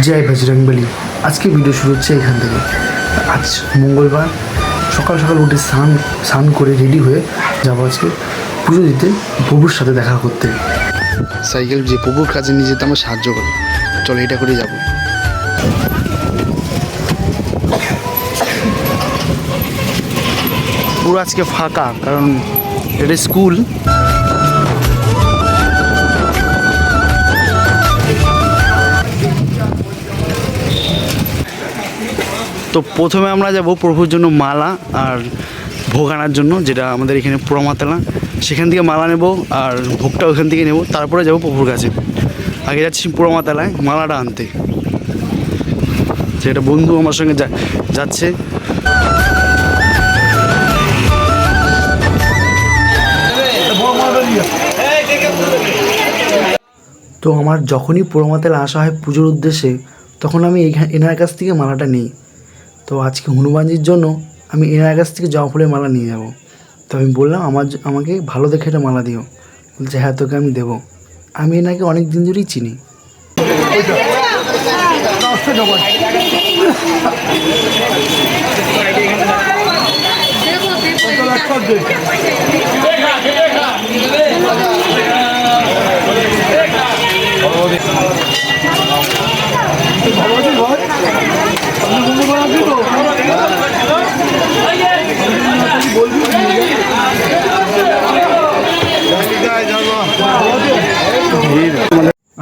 জয় বজরংবলী। আজকে ভিডিও শুরু হচ্ছে এখান থেকে। আজ মঙ্গলবার সকাল সকাল উঠে স্নান করে রেডি হয়ে যাবো আজকে পুজো দিতে, প্রভুর সাথে দেখা করতে। সাইকেল যে প্রভুর কাছে নিয়ে যেতে আমার সাহায্য করে, চলো এটা করে যাবো। পুরো আজকে ফাঁকা, কারণ এটা স্কুল। তো প্রথমে আমরা যাব প্রভুর জন্য মালা আর ভোগ আনার জন্য, যেটা আমাদের এখানে পোড়ামাতলা, সেখান থেকে মালা নেব আর ভোগটা ওখান থেকে নেব, তারপরে যাব প্রভুর কাছে। আগে যাচ্ছি পোড়ামাতলায় মালাটা আনতে, সেটা বন্ধু আমার সঙ্গে যাচ্ছে। তো আমার যখনই পোড়ামাতলা আসা হয় পুজোর উদ্দেশ্যে, তখন আমি এনার কাছ থেকে মালাটা নিই। তো আজকে হনুমানজির জন্য আমি এনার কাছ থেকে জবা ফুলের মালা নিয়ে যাব। তো আমি বললাম আমাকে ভালো দেখে একটা মালা দিও। বলছে হ্যাঁ, তোকে আমি দেবো। আমি এনাকে অনেক দিন ধরেই চিনি।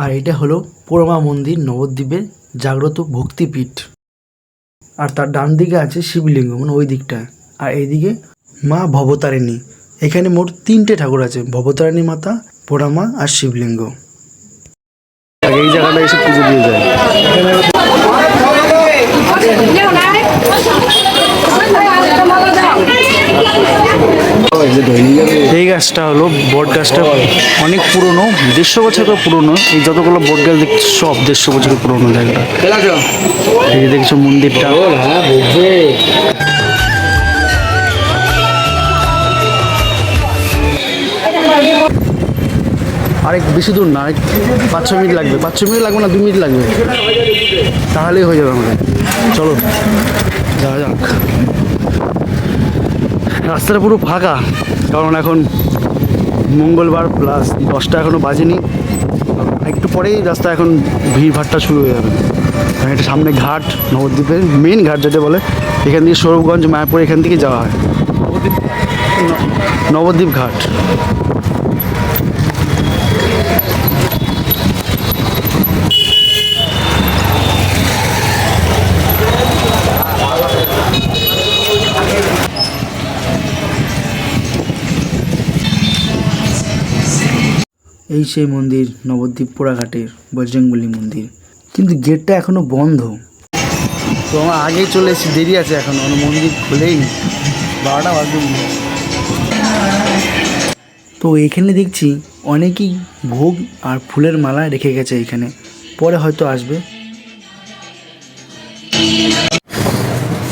আর এটা হলো পোড়ামা মন্দির, নবদ্বীপের জাগ্রত ভক্তিপীঠ। আর তার ডান দিকে আছে শিবলিঙ্গ, মানে ওই দিকটা। আর এইদিকে মা ভবতারিণী। এখানে মোট 3টে ঠাকুর আছে, ভবতারিণী মাতা, পোড়ামা আর শিবলিঙ্গ। এই জায়গাটা এসে পুজো দিয়ে যায়। এই গাছটা হলো বট গাছটা, অনেক পুরনো, 150 বছরের পুরনো। এই যতগুলো বট গাছ দেখছো সব 150 বছরের পুরনো জায়গাটা। এই দেখছো মন্দিরটা। আরেক বেশি দূর না, 5-6 মিনিট লাগবে। 5-6 মিনিট লাগবে না, 2 মিনিট লাগবে, তাহলেই হয়ে যাবে আমাদের। চলো যাওয়া যাক। রাস্তাটা পুরো ফাঁকা, কারণ এখন মঙ্গলবার প্লাস 10টা এখনও বাজেনি। একটু পরেই রাস্তা এখন ভিড় ভাট্টা শুরু হয়ে যাবে। কারণ এটা সামনে ঘাট, নবদ্বীপের মেন ঘাট যেটা বলে। এখান থেকে সৌরভগঞ্জ, মায়াপুর এখান থেকে যাওয়া হয়। নবদ্বীপ ঘাট। এই সেই মন্দির, নবদ্বীপ পোড়াঘাটের বজরংবলী মন্দির, কিন্তু গেটটা এখনো বন্ধ। তো আমার আগেই চলে এসেছি, দেরি আছে এখনো, মন্দির খুলেই 12টা বাজে। তো এখানে দেখছি অনেকেই ভোগ আর ফুলের মালা রেখে গেছে এখানে, পরে হয়তো আসবে।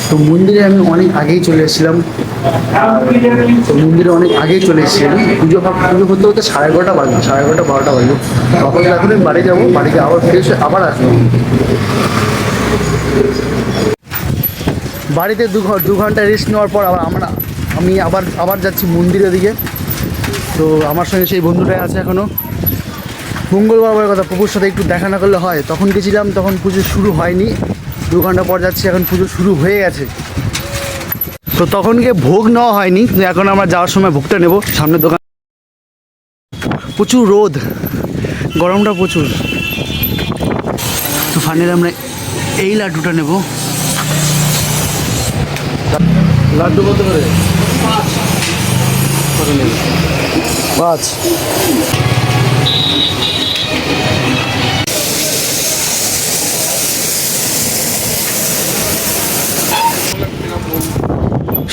তো মন্দিরে আমি অনেক আগেই চলে এসেছিলাম। পুজো করতে 11:30 বাজবে, 11:30 12টা বাজবে। তখন এখন আমি বাড়ি যাবো, বাড়িতে আবার ফ্রেশ হয়ে আবার আসবো। বাড়িতে 2 ঘন্টা রেস্ট নেওয়ার পর আমি আবার যাচ্ছি মন্দিরের দিকে। তো আমার সঙ্গে সেই বন্ধুটাই আছে এখনও। মঙ্গলবার বলে কথা, প্রভুর সাথে একটু দেখা না করলে হয়। তখন গেছিলাম, তখন পুজো শুরু হয়নি। 2 ঘন্টা পর যাচ্ছি, এখন পুজো শুরু হয়ে গেছে। তো তখন গিয়ে ভোগ নেওয়া হয়নি, এখন আমরা যাওয়ার সময় ভোগটা নেব। সামনের দোকান প্রচুর রোদ, গরমটা প্রচুর। তো ফাইনালি আমরা এই লাড্ডুটা নেব। লাড্ডু কত করে? 5।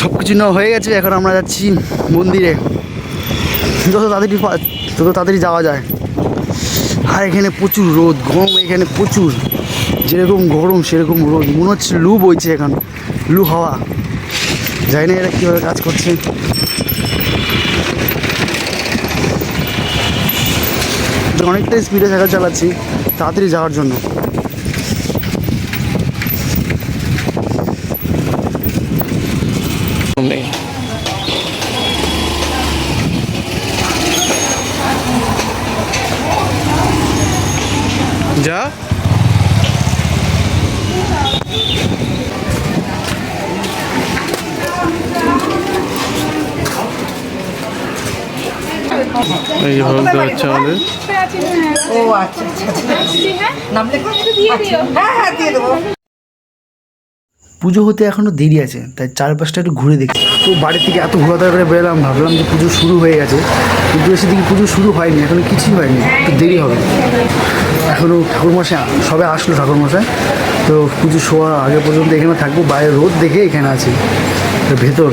সব কিছু নেওয়া হয়ে গেছে, এখন আমরা যাচ্ছি মন্দিরে। যত তাড়াতাড়ি যাওয়া যায়। আর এখানে প্রচুর রোদ, গরম এখানে প্রচুর, যেরকম গরম সেরকম রোদ। মনে হচ্ছে লু বইছে, এখন লু হাওয়া। জানি না এরা কীভাবে কাজ করছে। অনেকটাই স্পিডে সাইকেল চালাচ্ছি তাড়াতাড়ি যাওয়ার জন্য। এই হলুদ হচ্ছে আমাদের। ও আচ্ছা আচ্ছা নাম লেখা দিয়ে দিও। হ্যাঁ দিয়ে দেবো। পুজো হতে এখনও দেরি আছে, তাই চারপাশটা একটু ঘুরে দেখি। তো বাড়ি থেকে এত ঘোরাঘুরা করে বেরোলাম, ভাবলাম যে পুজো শুরু হয়ে গেছে, কিন্তু এসে দেখি পুজো শুরু হয়নি, এখনও কিছুই হয়নি, একটু দেরি হবে। এখনও ঠাকুরমশাই সবে আসলো ঠাকুরমশাই, তো পুজো শোয়ার আগে পর্যন্ত এখানে থাকবো। বাইরে রোদ দেখে এখানে আছি, তো ভেতর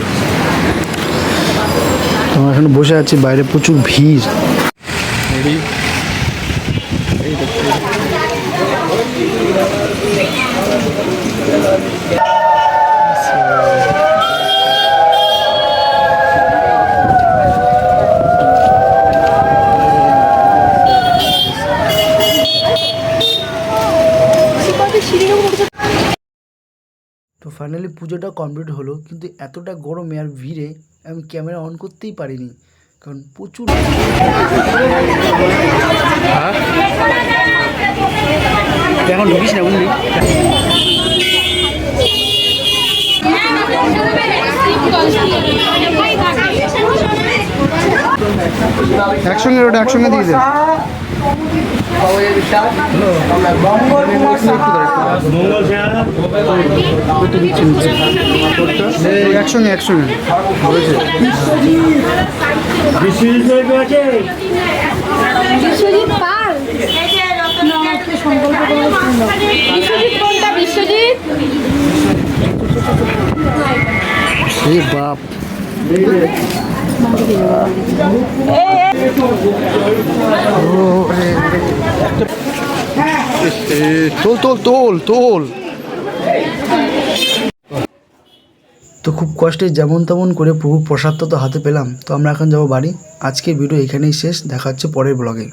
আমরা এখানে বসে আছি, বাইরে প্রচুর ভিড়। তো ফাইনালি পুজোটা কমপ্লিট হলো, কিন্তু এতটা গরমে আর ভিড়ে আমি ক্যামেরা অন করতেই পারিনি, কারণ প্রচুর। এখন ঢুকিস না বুঝলি। একসঙ্গে ওটা একসঙ্গে দিয়ে দেন। একসঙ্গে একসঙ্গে বলেছে। বিশ্বজিৎ পাল কোনটা? বিশ্বজিৎ এ বাপ, তোল তোল তোল তোল। তো খুব কষ্টে যেমন তেমন করে প্রভু প্রসাদটা তো হাতে পেলাম। তো আমরা এখন যাবো বাড়ি। আজকের ভিডিও এখানেই শেষ, দেখা হচ্ছে পরের ব্লগে।